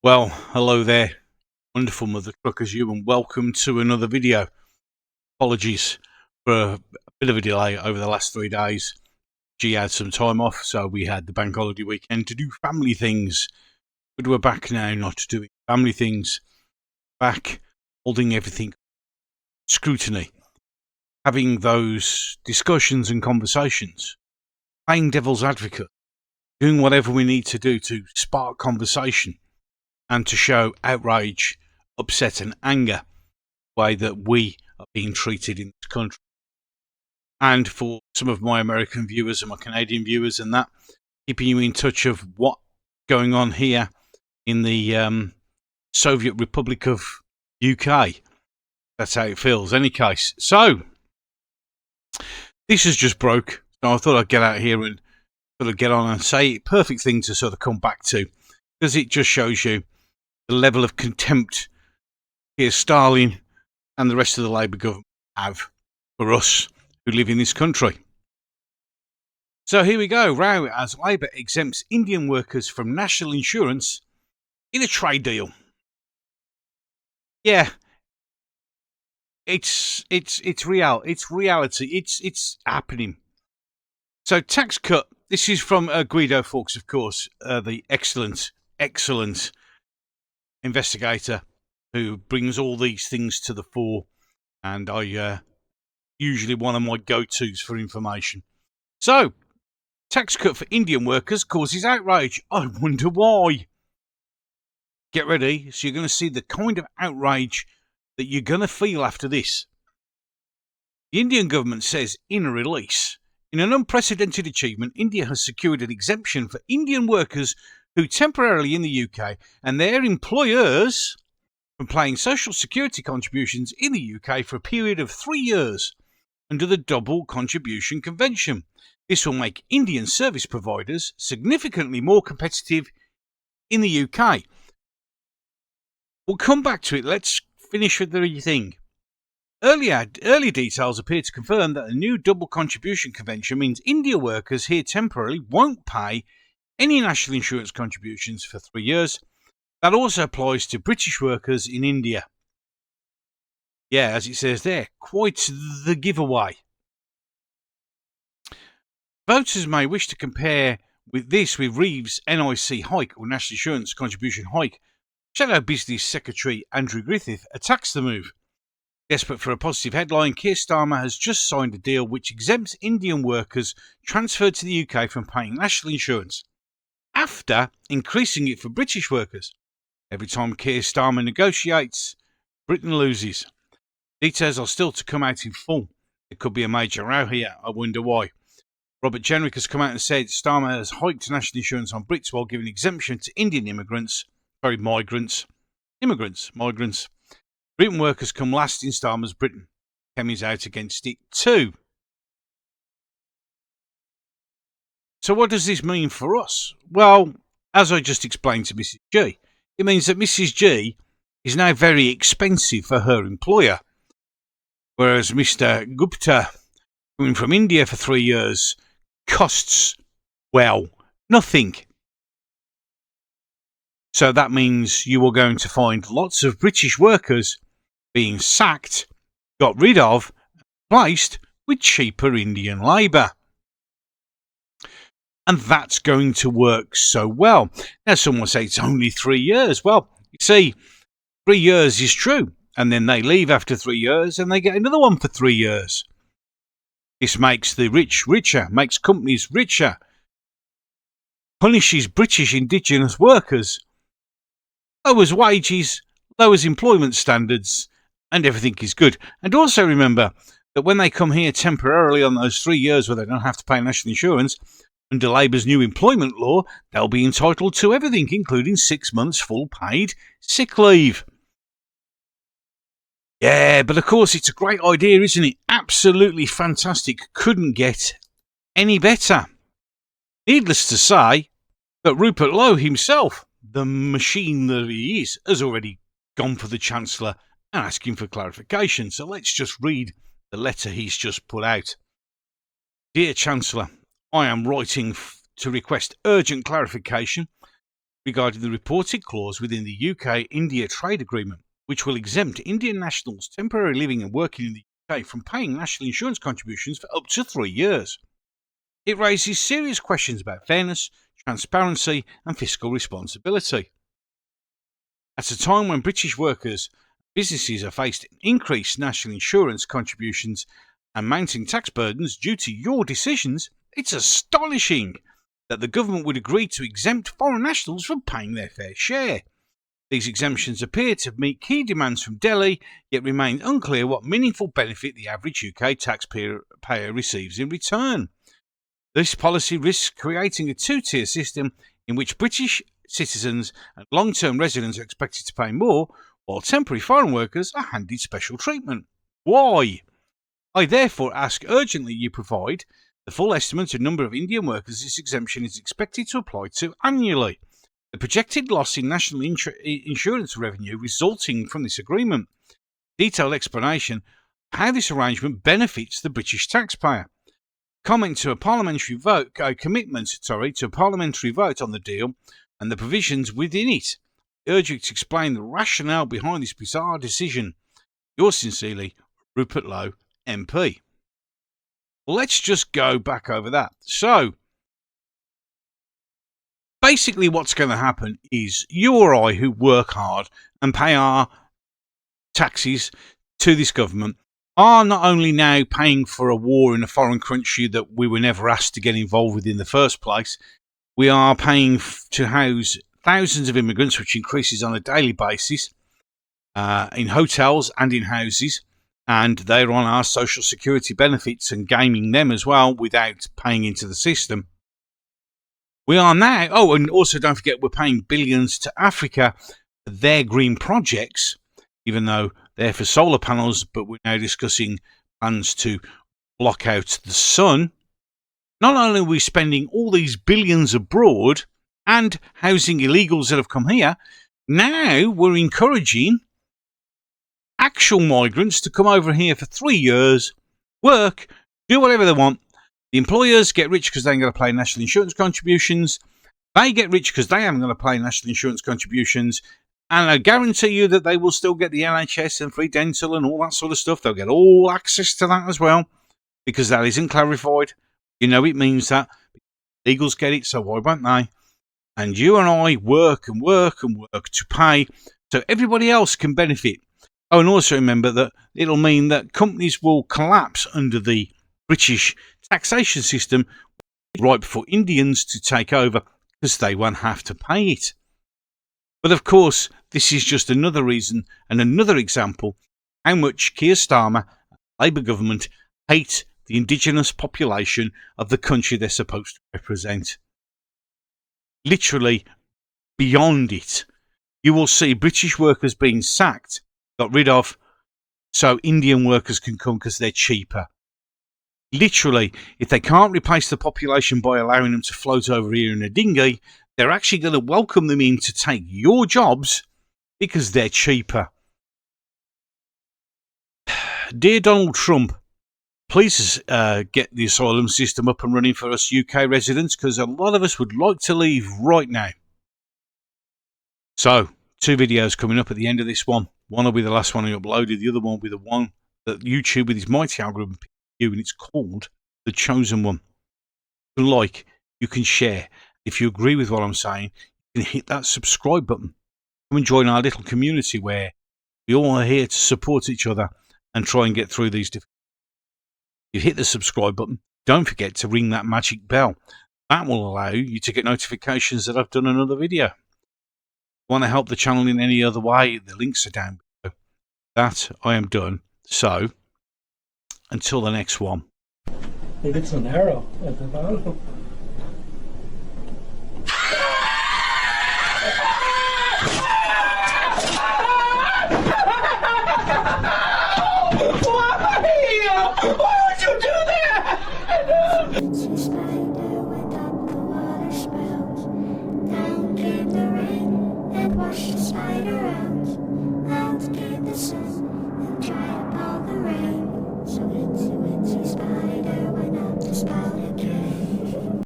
Well, hello there, wonderful mother truckers, you, and welcome to another video. Apologies for a bit of a delay over the last 3 days. G had some time off, so we had the bank holiday weekend to do family things. But we're back now, not doing family things. Back, holding everything scrutiny, having those discussions and conversations, playing devil's advocate, doing whatever we need to do to spark conversation and to show outrage, upset and anger the way that we are being treated in this country. And for some of my American viewers and my Canadian viewers and that, keeping you in touch of what's going on here in the Soviet Republic of UK. That's how it feels. Any case, so this has just broke. So I thought I'd get out here and sort of get on and say it. Perfect thing to sort of come back to, because it just shows you the level of contempt Keir Starmer and the rest of the Labour government have for us who live in this country. So here we go. Row as Labour exempts Indian workers from national insurance in a trade deal. Yeah, it's real. It's reality. It's happening. So tax cut. This is from Guido Fawkes, of course, the excellent investigator who brings all these things to the fore, and I usually one of my go-tos for information. So, tax cut for Indian workers causes outrage. I wonder why. Get ready, so you're going to see the kind of outrage that you're going to feel after this. The Indian government says in a release, in an unprecedented achievement, India has secured an exemption for Indian workers who temporarily in the UK and their employers from paying social security contributions in the UK for a period of 3 years under the Double Contribution Convention. This will make Indian service providers significantly more competitive in the UK. We'll come back to it. Let's finish with the thing. Early details appear to confirm that the new Double Contribution Convention means India workers here temporarily won't pay any national insurance contributions for 3 years. That also applies to British workers in India. Yeah, as it says there, quite the giveaway. Voters may wish to compare with Reeves' NIC hike or National Insurance Contribution hike. Shadow Business Secretary Andrew Griffith attacks the move. Desperate for a positive headline, Keir Starmer has just signed a deal which exempts Indian workers transferred to the UK from paying national insurance, after increasing it for British workers. Every time Keir Starmer negotiates, Britain loses. Details are still to come out in full. There could be a major row here. I wonder why. Robert Jenrick has come out and said Starmer has hiked national insurance on Brits while giving exemption to Indian migrants. Britain workers come last in Starmer's Britain. Kemi's out against it too. So what does this mean for us? Well, as I just explained to Mrs. G, it means that Mrs. G is now very expensive for her employer, whereas Mr. Gupta, coming from India for 3 years, costs, well, nothing. So that means you are going to find lots of British workers being sacked, got rid of, replaced with cheaper Indian labour. And that's going to work so well. Now, someone will say it's only 3 years. Well, you see, 3 years is true. And then they leave after 3 years and they get another one for 3 years. This makes the rich richer, makes companies richer, punishes British indigenous workers, lowers wages, lowers employment standards, and everything is good. And also remember that when they come here temporarily on those 3 years where they don't have to pay national insurance, under Labour's new employment law, they'll be entitled to everything, including 6 months full paid sick leave. Yeah, but of course it's a great idea, isn't it? Absolutely fantastic. Couldn't get any better. Needless to say that Rupert Lowe himself, the machine that he is, has already gone for the Chancellor and asking for clarification. So let's just read the letter he's just put out. Dear Chancellor, I am writing to request urgent clarification regarding the reported clause within the UK-India trade agreement, which will exempt Indian nationals temporarily living and working in the UK from paying national insurance contributions for up to 3 years. It raises serious questions about fairness, transparency and fiscal responsibility. At a time when British workers and businesses are faced increased national insurance contributions and mounting tax burdens due to your decisions, it's astonishing that the government would agree to exempt foreign nationals from paying their fair share. These exemptions appear to meet key demands from Delhi, yet remain unclear what meaningful benefit the average UK taxpayer receives in return. This policy risks creating a two-tier system in which British citizens and long-term residents are expected to pay more, while temporary foreign workers are handed special treatment. Why? I therefore ask urgently you provide the full estimate of number of Indian workers this exemption is expected to apply to annually, the projected loss in national insurance revenue resulting from this agreement, detailed explanation of how this arrangement benefits the British taxpayer, commitment to a parliamentary vote on the deal and the provisions within it. I urge you to explain the rationale behind this bizarre decision. Yours sincerely, Rupert Lowe, MP. Well, let's just go back over that. So, basically what's going to happen is you or I who work hard and pay our taxes to this government are not only now paying for a war in a foreign country that we were never asked to get involved with in the first place, we are paying to house thousands of immigrants, which increases on a daily basis, in hotels and in houses, and they're on our social security benefits and gaming them as well without paying into the system. We are now, and also don't forget we're paying billions to Africa for their green projects, even though they're for solar panels, but we're now discussing plans to block out the sun. Not only are we spending all these billions abroad and housing illegals that have come here, now we're encouraging actual migrants to come over here for 3 years, work, do whatever they want. The employers get rich because they ain't going to pay national insurance contributions. They get rich because they haven't going to pay national insurance contributions. And I guarantee you that they will still get the NHS and free dental and all that sort of stuff. They'll get all access to that as well, because that isn't clarified. You know it means that. Legals get it, so why won't they? And you and I work and work and work to pay so everybody else can benefit. Oh, and also remember that it'll mean that companies will collapse under the British taxation system right before Indians to take over because they won't have to pay it. But of course, this is just another reason and another example how much Keir Starmer and the Labour government hate the indigenous population of the country they're supposed to represent. Literally beyond it. You will see British workers being sacked, got rid of, so Indian workers can come because they're cheaper. Literally, if they can't replace the population by allowing them to float over here in a dinghy, they're actually going to welcome them in to take your jobs because they're cheaper. Dear Donald Trump, please get the asylum system up and running for us UK residents, because a lot of us would like to leave right now. So, 2 videos coming up at the end of this one. One will be the last one I uploaded, the other one will be the one that YouTube with his mighty algorithm picked you, and it's called The Chosen One. You can like, you can share. If you agree with what I'm saying, you can hit that subscribe button. Come and join our little community where we all are here to support each other and try and get through these difficult. You hit the subscribe button. Don't forget to ring that magic bell. That will allow you to get notifications that I've done another video. If you want to help the channel in any other way, the links are down below. That I am done. So, until the next one. Maybe it's an arrow at the bottom.